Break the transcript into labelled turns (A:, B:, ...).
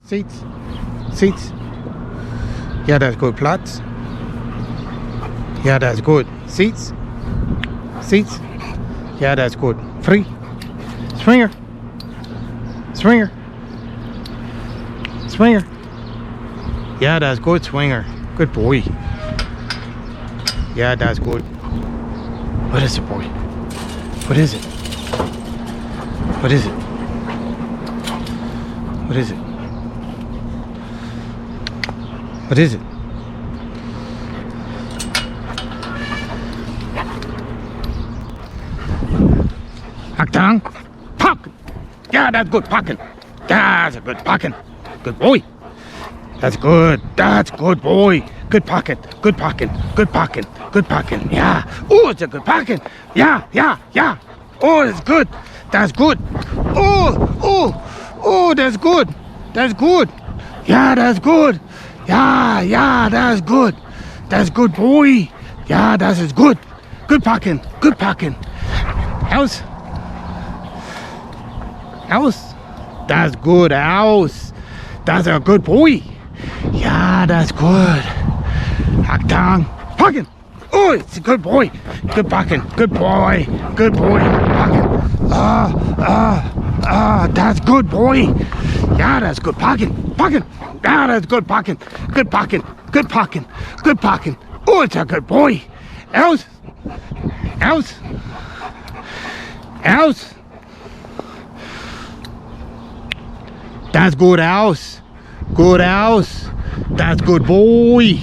A: Seats. Seats. Yeah, that's good. Platz. Yeah, that's good. Seats. Seats. Yeah, that's good. Free. Swinger. Swinger. Swinger. Yeah, that's good. Swinger. Good boy. Yeah, that's good. What is it, boy? What is it? What is it? What is it? What is it? Hack Pocket. Yeah, that's good pocket. That's a good pocket. Good boy. That's good. That's good boy. Good pocket. Good pocket. Good pocket. Good pocket. Yeah. Oh, it's a good pocket. Yeah, yeah, yeah. Oh, that's good. That's good. Oh, that's good. That's good. Yeah, that's good. Yeah, that's good. That's good boy. Yeah, that is good. Good pocket. Good pocket. House. House. That's good house. That's a good boy. Yeah, that's good. Hack down. Pocket. Oh, it's a good boy. Good pocket. Good boy. Good boy. Pocket. That's good boy. Yeah, that's good pocket. Pocket. Yeah, that's good pocket. Good pocket. Good pocket. Good pocket. Oh, it's a good boy. Else. Else. Else. That's good house. Good house. That's good boy.